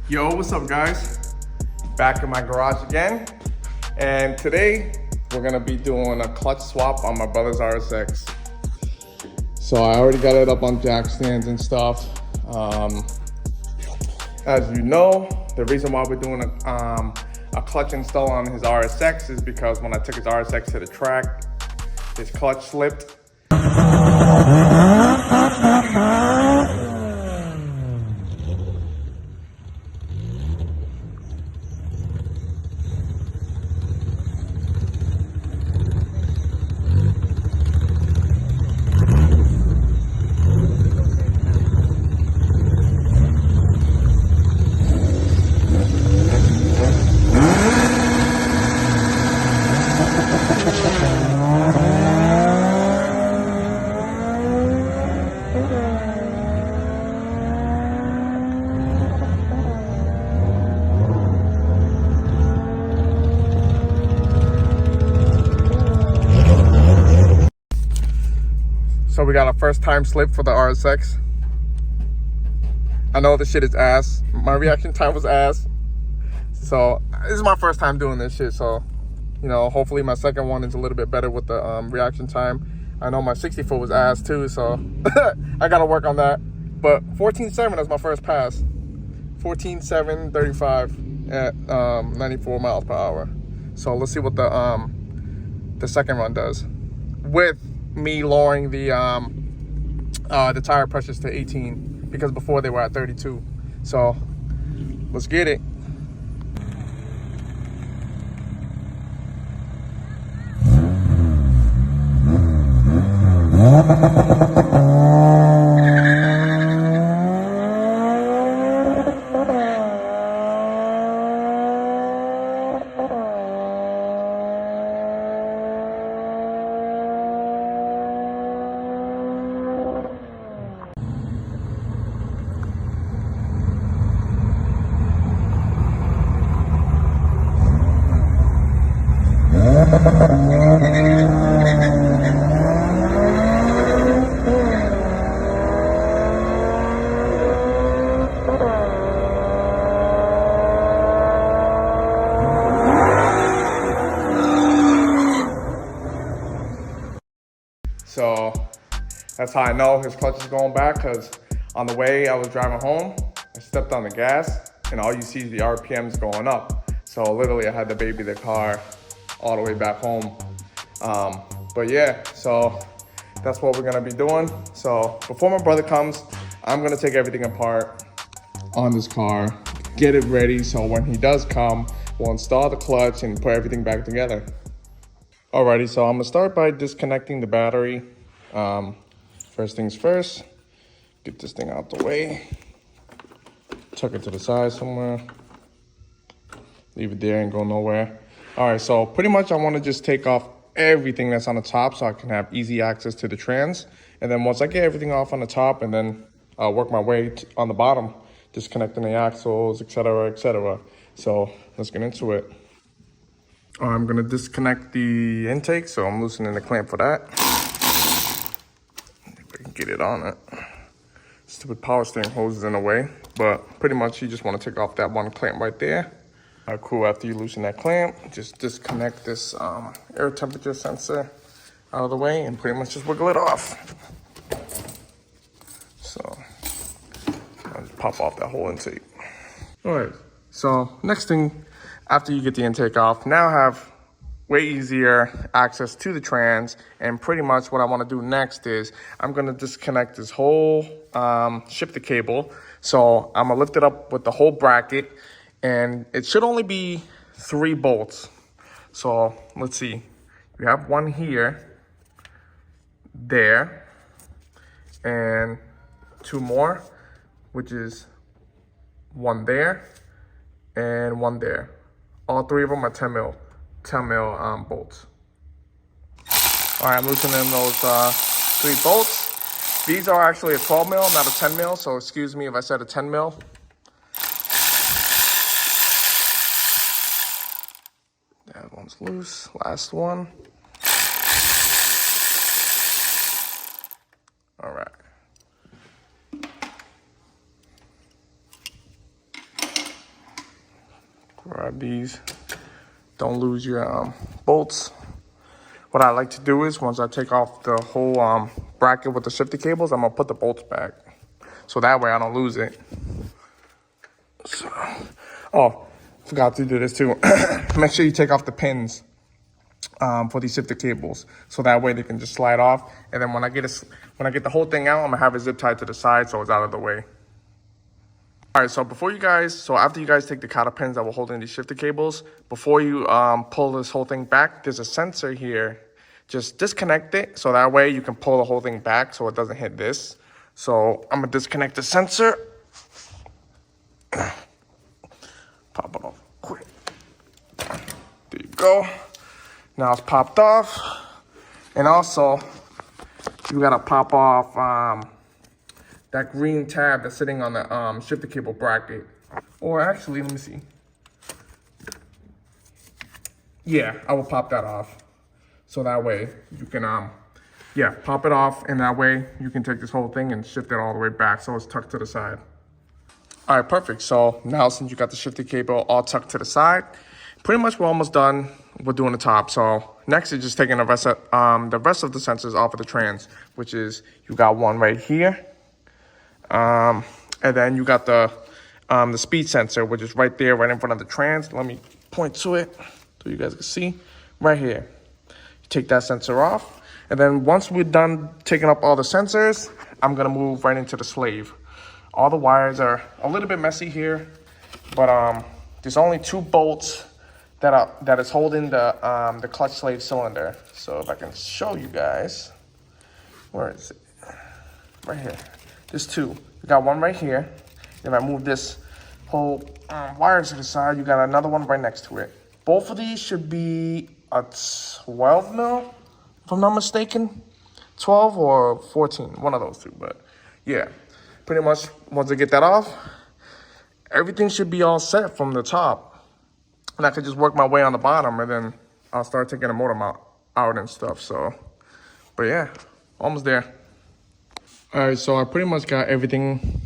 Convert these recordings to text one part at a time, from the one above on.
Yo, what's up guys? Back in my garage again. And today we're gonna be doing a clutch swap on my brother's RSX. So I already got it up on jack stands and stuff. As you know, the reason why we're doing a clutch install on his RSX is because when I took his RSX to the track, his clutch slipped. So we got a first time slip for the RSX. I know this shit is ass. My reaction time was ass. So this is my first time doing this shit. So, you know, hopefully my second one is a little bit better with the reaction time. I know my 60-foot was ass too, so I gotta work on that. But 14.7 is my first pass. 14.735 at 94 miles per hour. So let's see what the second run does with me lowering the tire pressures to 18 because before they were at 32. So let's get it. So that's how I know his clutch is going back, because on the way I was driving home, I stepped on the gas and all you see is the RPMs going up. So literally I had to baby the car all the way back home. But yeah, so that's what we're gonna be doing. So before my brother comes, I'm gonna take everything apart on this car, get it ready, so when he does come, we'll install the clutch and put everything back together. Alrighty, so I'm gonna start by disconnecting the battery. First things first, get this thing out the way, tuck it to the side somewhere, leave it there and go nowhere. All right, so pretty much I wanna just take off everything that's on the top so I can have easy access to the trans. And then once I get everything off on the top and then I'll work my way on the bottom, disconnecting the axles, etc., etc. So let's get into it. I'm gonna disconnect the intake, so I'm loosening the clamp for that. If I can get it on it. Stupid power steering hose is in the way, but pretty much you just wanna take off that one clamp right there. All right, cool, after you loosen that clamp, just disconnect this air temperature sensor out of the way and pretty much just wiggle it off. So, I'll just pop off that whole intake. All right, so next thing, after you get the intake off, now have way easier access to the trans. And pretty much what I want to do next is I'm going to disconnect this whole shifter cable. So I'm going to lift it up with the whole bracket, and it should only be 3 bolts. So let's see. We have one here, there, and 2 more, which is one there and one there. All 3 of them are 10 mil bolts. All right, I'm loosening those 3 bolts. These are actually a 12 mil, not a 10 mil, so excuse me if I said a 10 mil. That one's loose, last one. All right. Grab these. Don't lose your bolts. What I like to do is once I take off the whole bracket with the shifter cables, I'm gonna put the bolts back. So that way I don't lose it. So, oh, forgot to do this too. Make sure you take off the pins for these shifter cables. So that way they can just slide off. And then when I get the whole thing out, I'm gonna have it zip tied to the side so it's out of the way. All right, so after you guys take the cotter pins that were holding these shifter cables, before you pull this whole thing back, there's a sensor here. Just disconnect it so that way you can pull the whole thing back so it doesn't hit this. So I'm gonna disconnect the sensor. Pop it off quick. There you go. Now it's popped off. And also, you gotta pop off that green tab that's sitting on the shifter cable bracket. Or actually, let me see. Yeah, I will pop that off. So that way you can, pop it off, and that way you can take this whole thing and shift it all the way back so it's tucked to the side. All right, perfect. So now since you got the shifter cable all tucked to the side, pretty much we're almost done with doing the top. So next is just taking the rest of the sensors off of the trans, which is you got one right here. And then you got the speed sensor, which is right there, right in front of the trans. Let me point to it so you guys can see right here. You take that sensor off. And then once we're done taking up all the sensors, I'm gonna move right into the slave. All the wires are a little bit messy here, but there's only 2 bolts that is holding the clutch slave cylinder. So if I can show you guys, where is it? Right here. There's 2. You got one right here. If I move this whole wire to the side, you got another one right next to it. Both of these should be a 12 mil, if I'm not mistaken. 12 or 14, one of those 2. But yeah, pretty much once I get that off, everything should be all set from the top. And I could just work my way on the bottom, and then I'll start taking the motor mount out and stuff. So, but yeah, almost there. All right, so I pretty much got everything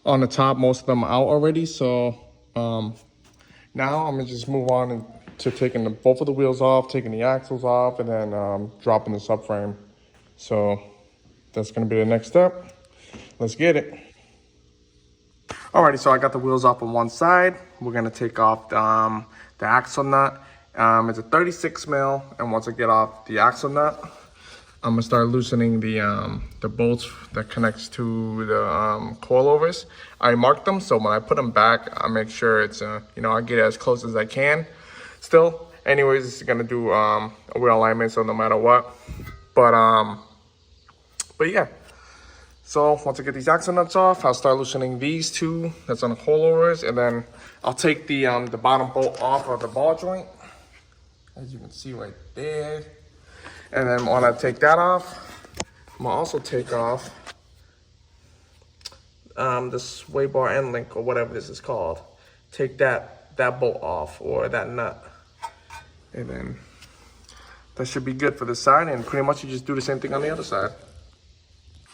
on the top, most of them out already. So now I'm gonna just move on to taking both of the wheels off, taking the axles off, and then dropping the subframe. So that's gonna be the next step. Let's get it. Alrighty, so I got the wheels off on one side. We're gonna take off the axle nut. It's a 36 mil, and once I get off the axle nut, I'm gonna start loosening the bolts that connects to the coilovers. I marked them, so when I put them back, I make sure it's I get it as close as I can. Still, anyways, it's gonna do a wheel alignment, so no matter what. But yeah. So once I get these axle nuts off, I'll start loosening these 2 that's on the coilovers, and then I'll take the bottom bolt off of the ball joint, as you can see right there. And then when I take that off, I'm gonna also take off the sway bar end link, or whatever this is called. Take that bolt off, or that nut, and then that should be good for this side. And pretty much you just do the same thing on the other side.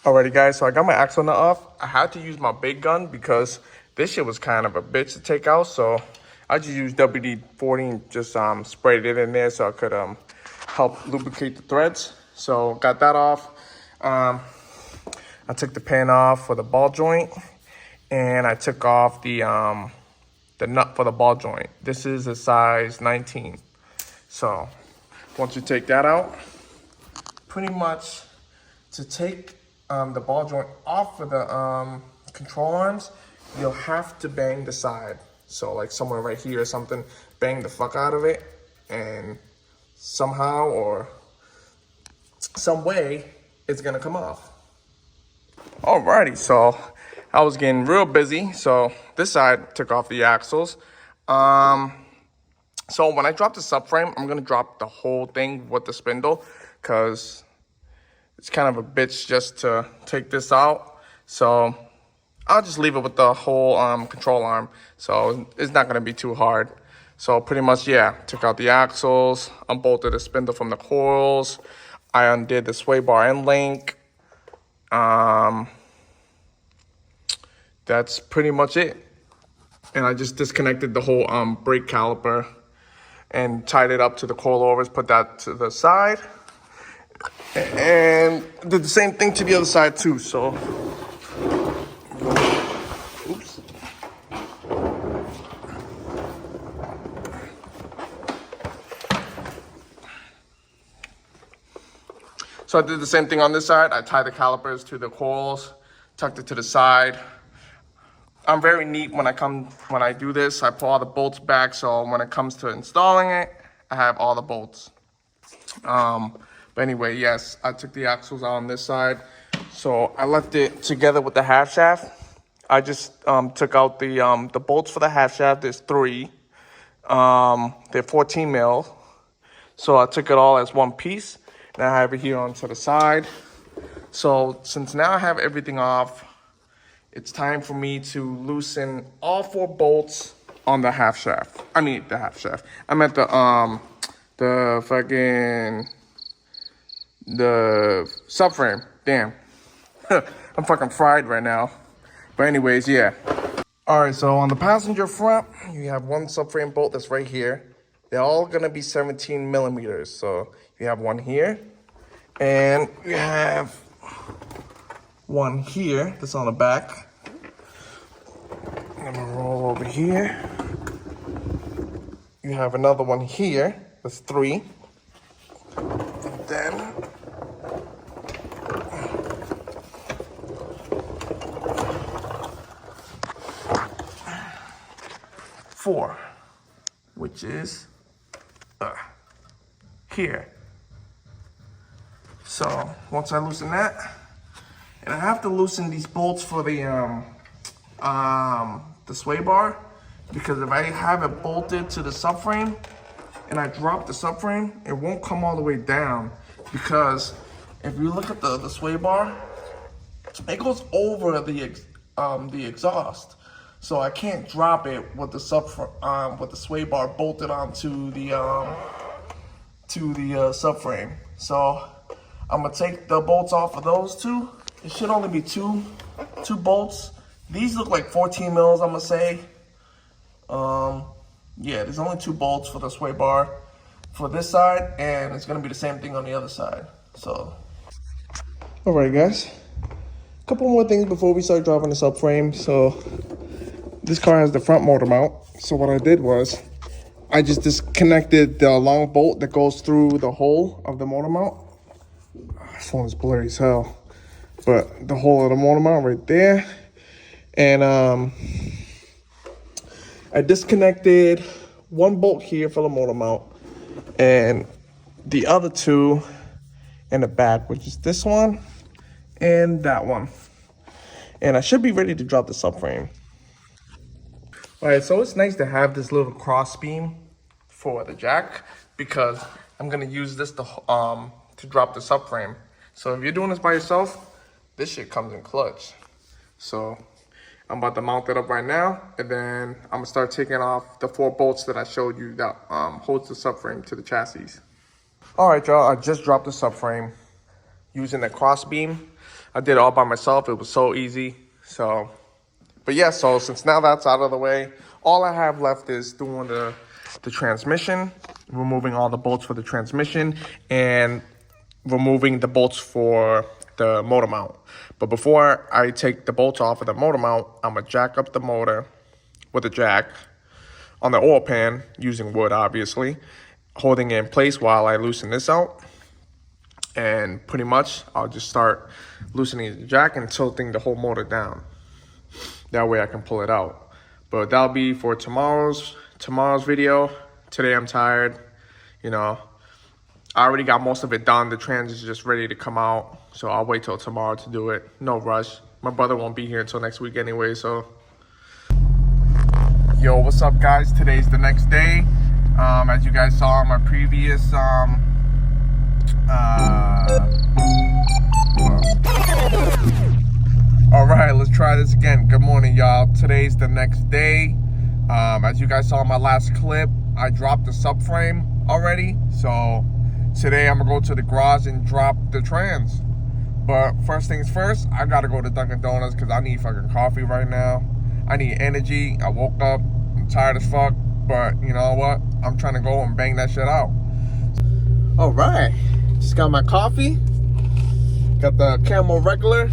Alrighty guys, so I got my axle nut off. I had to use my big gun because this shit was kind of a bitch to take out. So I just used WD-40 and just sprayed it in there so I could help lubricate the threads. So got that off. I took the pin off for the ball joint, and I took off the nut for the ball joint. This is a size 19. So once you take that out, pretty much to take the ball joint off of the control arms, you'll have to bang the side. So like somewhere right here or something, bang the fuck out of it, and somehow or some way it's gonna come off. Alrighty, so I was getting real busy. So this side took off the axles. So when I drop the subframe, I'm gonna drop the whole thing with the spindle, because it's kind of a bitch just to take this out. So I'll just leave it with the whole control arm. So it's not gonna be too hard. So pretty much, yeah, took out the axles, unbolted the spindle from the coils. I undid the sway bar end link. That's pretty much it. And I just disconnected the whole brake caliper and tied it up to the coilovers, put that to the side, and did the same thing to the other side too. So, oops. So I did the same thing on this side. I tied the calipers to the coils, tucked it to the side. I'm very neat when I do this. I pull all the bolts back, so when it comes to installing it, I have all the bolts. But anyway, yes, I took the axles out on this side. So I left it together with the half shaft. I just took out the bolts for the half shaft. There's 3. They're 14 mil. So I took it all as one piece. Now I have it here onto the side. So since now I have everything off, it's time for me to loosen all 4 bolts on the half shaft. I mean the half shaft. I meant the subframe. Damn. I'm fucking fried right now. But anyways, yeah. Alright, so on the passenger front, you have one subframe bolt that's right here. They're all gonna be 17 millimeters. So you have one here, and you have one here that's on the back. I'm gonna roll over here. You have another one here, that's 3. And then four, which is here. So once I loosen that, and I have to loosen these bolts for the sway bar, because if I have it bolted to the subframe and I drop the subframe, it won't come all the way down, because if you look at the sway bar, it goes over the exhaust. So I can't drop it with the sway bar bolted onto the subframe. So I'm gonna take the bolts off of those 2. It should only be two bolts. These look like 14 mils, I'm gonna say. Yeah, there's only 2 bolts for the sway bar for this side, and it's gonna be the same thing on the other side. So, all right, guys. A couple more things before we start dropping the subframe. So, this car has the front motor mount. So what I did was, I just disconnected the long bolt that goes through the hole of the motor mount. This phone is blurry as hell. But the hole of the motor mount right there. And I disconnected one bolt here for the motor mount, and the other 2 in the back, which is this one and that one. And I should be ready to drop the subframe. All right, so it's nice to have this little cross beam for the jack, because I'm gonna use this to drop the subframe. So if you're doing this by yourself, this shit comes in clutch. So I'm about to mount it up right now, and then I'm gonna start taking off the 4 bolts that I showed you that holds the subframe to the chassis. All right, y'all, I just dropped the subframe using the cross beam. I did it all by myself. It was so easy. So, but yeah, so since now that's out of the way, all I have left is doing the transmission, removing all the bolts for the transmission, and removing the bolts for the motor mount. But before I take the bolts off of the motor mount, I'm gonna jack up the motor with a jack on the oil pan, using wood obviously, holding it in place while I loosen this out. And pretty much I'll just start loosening the jack and tilting the whole motor down. That way I can pull it out. But that'll be for tomorrow's video. Today I'm tired, you know. I already got most of it done. The trans is just ready to come out. So I'll wait till tomorrow to do it. No rush. My brother won't be here until next week anyway, so. Yo, what's up, guys? Today's the next day. As you guys saw in my previous, all right, let's try this again. Good morning, y'all. Today's the next day. As you guys saw in my last clip, I dropped the subframe already. So today I'm gonna go to the garage and drop the trans. But first things first, I gotta go to Dunkin' Donuts because I need fucking coffee right now. I need energy. I woke up, I'm tired as fuck, but you know what? I'm trying to go and bang that shit out. All right, just got my coffee. Got the Camel regular.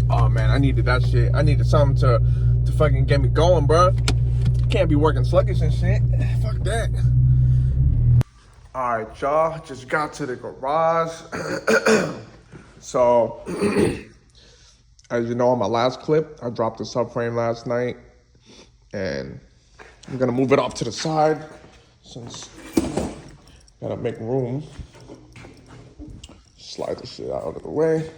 Oh man, I needed that shit. I needed something to fucking get me going, bro. Can't be working sluggish and shit. Fuck that. All right, y'all. Just got to the garage. So, as you know, on my last clip, I dropped the subframe last night, and I'm gonna move it off to the side since gotta make room. Slide the shit out of the way.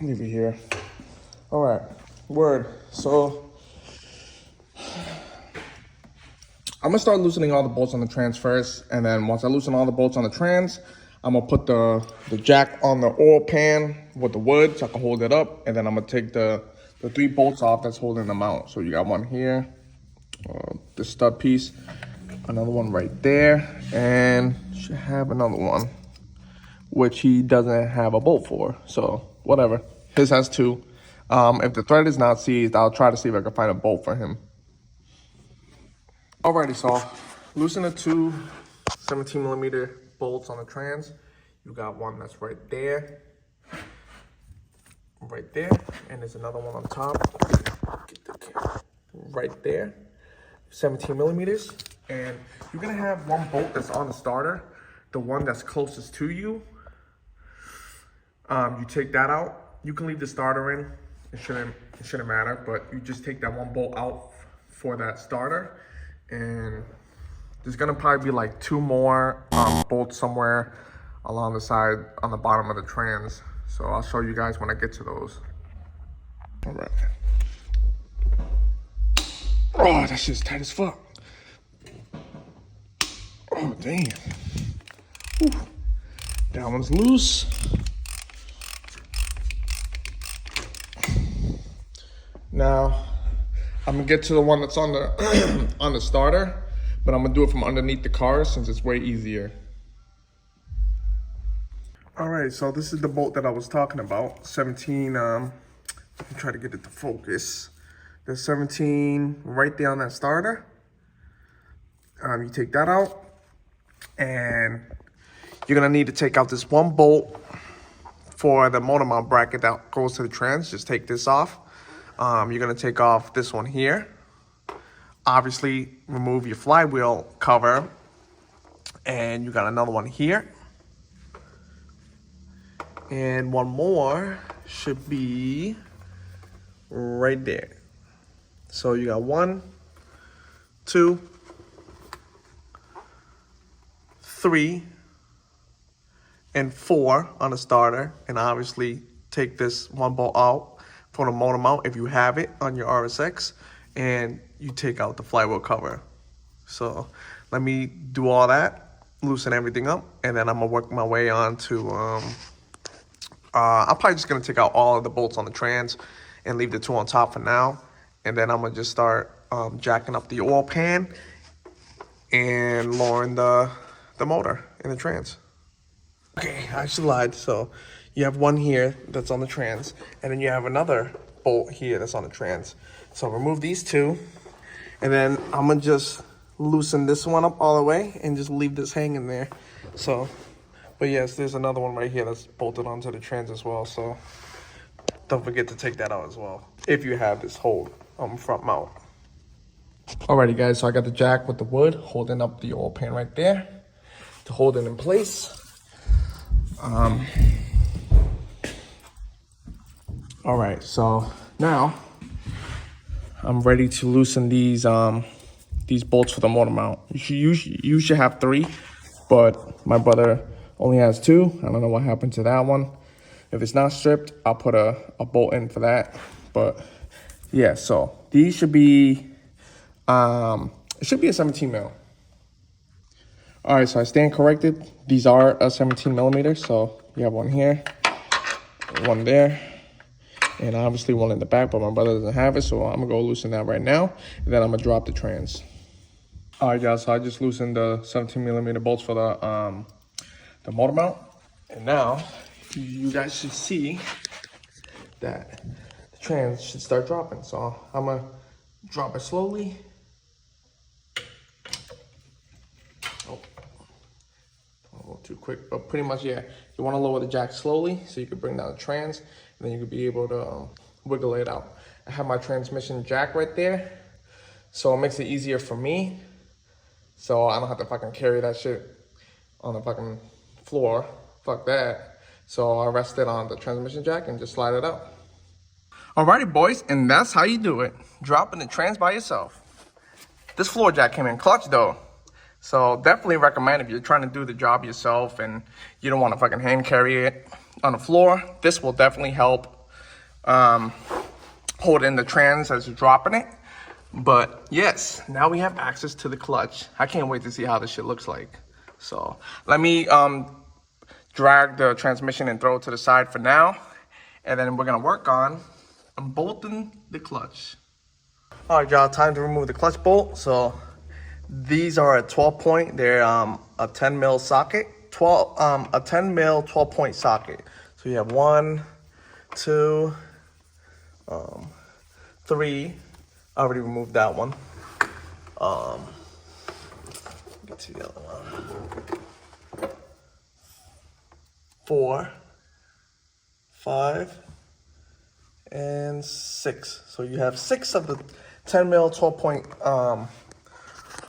Leave it here. All right, word. So I'm gonna start loosening all the bolts on the trans first, and then once I loosen all the bolts on the trans, I'm gonna put the jack on the oil pan with the wood so I can hold it up, and then I'm gonna take the 3 bolts off that's holding them out. So you got one here, the stud piece, another one right there, and should have another one, which he doesn't have a bolt for, so whatever. His has 2. If the thread is not seized, I'll try to see if I can find a bolt for him. Alrighty, so loosen the 2 17mm bolts on the trans. You got one that's right there, and there's another one on top. Get the camera right there, 17mm, and you're gonna have one bolt that's on the starter, the one that's closest to you. You take that out. You can leave the starter in. It shouldn't matter, but you just take that one bolt out for that starter, and there's gonna probably be like 2 more bolts somewhere along the side on the bottom of the trans. So I'll show you guys when I get to those. All right. Oh, that shit's tight as fuck. Oh, damn. Whew. That one's loose. Now, I'm gonna get to the one that's on the on the starter, but I'm gonna do it from underneath the car since it's way easier. All right, so this is the bolt that I was talking about. 17. Let me try to get it to focus. There's 17 right there on that starter. You take that out, and you're gonna need to take out this one bolt for the motor mount bracket that goes to the trans. Just take this off. You're gonna take off this one here. Obviously, remove your flywheel cover, and you got another one here. And one more should be right there. So you got 1, 2, 3, and 4 on the starter. And obviously, take this one bolt out for the motor mount if you have it on your RSX, and you take out the flywheel cover. So let me do all that, loosen everything up, and then I'm gonna work my way on to, I'm probably just gonna take out all of the bolts on the trans and leave the 2 on top for now. And then I'm gonna just start jacking up the oil pan and lowering the motor in the trans. Okay, I just lied. So you have one here that's on the trans, and then you have another bolt here that's on the trans. So remove these 2, and then I'm gonna just loosen this one up all the way and just leave this hanging there. So, but yes, there's another one right here that's bolted onto the trans as well. So don't forget to take that out as well if you have this whole front mount. Alrighty guys, so I got the jack with the wood holding up the oil pan right there to hold it in place. All right, so now I'm ready to loosen these bolts for the motor mount. You should have 3, but my brother only has 2. I don't know what happened to that one. If it's not stripped, I'll put a bolt in for that. But yeah, so these should be, it should be a 17 mil. All right, so I stand corrected. These are a 17mm, so you have one here, one there, And I obviously one in the back, but my brother doesn't have it, so I'm gonna go loosen that right now, and then I'm gonna drop the trans. All right, guys, so I just loosened the 17 millimeter bolts for the motor mount, and now you guys should see that the trans should start dropping. So I'm gonna drop it slowly. Oh, don't go too quick, but pretty much, yeah, you wanna lower the jack slowly so you can bring down the trans, and then you can be able to wiggle it out. I have my transmission jack right there, so it makes it easier for me. So I don't have to fucking carry that shit on the fucking floor. Fuck that. So I rest it on the transmission jack and just slide it out. Alrighty, boys, and that's how you do it. Dropping the trans by yourself. This floor jack came in clutch though. So definitely recommend if you're trying to do the job yourself and you don't want to fucking hand carry it on the floor. This will definitely help hold in the trans as you're dropping it. But yes, now we have access to the clutch. I can't wait to see how this shit looks like. So let me drag the transmission and throw it to the side for now. And then we're gonna work on unbolting the clutch. All right, y'all, time to remove the clutch bolt. So these are a 12 point. They're a 10 mil socket, a 10 mil 12 point socket. So you have 1, 2, 3. I already removed that one. Get to the other one. 4, 5, and 6. So you have 6 of the 10 mil 12 point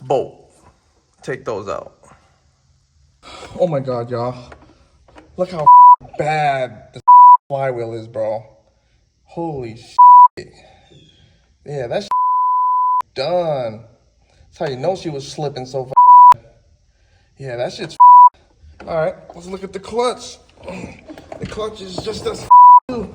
bolt. Take those out. Oh my God, y'all. Look how bad the flywheel is, bro. Holy shit. Yeah, that's done. That's how you know she was slipping so far. Yeah, that shit's all right, let's look at the clutch. The clutch is just as too.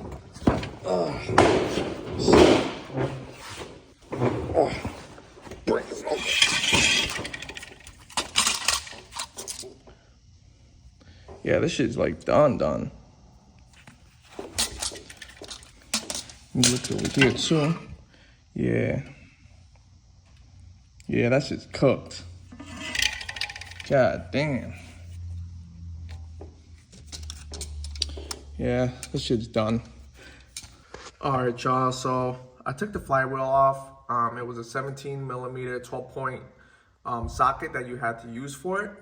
Yeah, this shit's like done. Look over here too. Yeah. Yeah, that shit's cooked. God damn. Yeah, this shit's done. All right, y'all, so I took the flywheel off. It was a 17 millimeter 12 point socket that you had to use for it.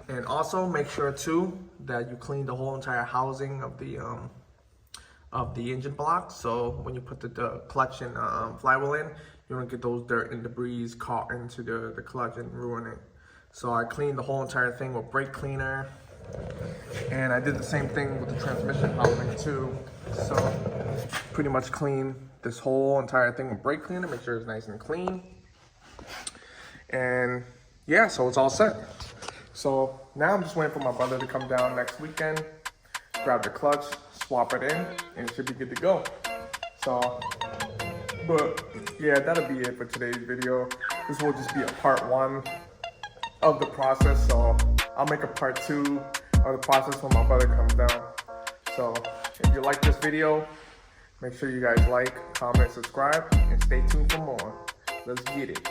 And also make sure too that you clean the whole entire housing of the engine block. So when you put the clutch and flywheel in, you don't get those dirt and debris caught into the clutch and ruin it. So I cleaned the whole entire thing with brake cleaner. And I did the same thing with the transmission housing too. So pretty much clean this whole entire thing with brake cleaner, make sure it's nice and clean. And yeah, so it's all set. So now I'm just waiting for my brother to come down next weekend, grab the clutch, swap it in, and it should be good to go. So, but yeah, that'll be it for today's video. This will just be a part 1 of the process. So I'll make a part 2 of the process when my brother comes down. So if you like this video, make sure you guys like, comment, subscribe, and stay tuned for more. Let's get it.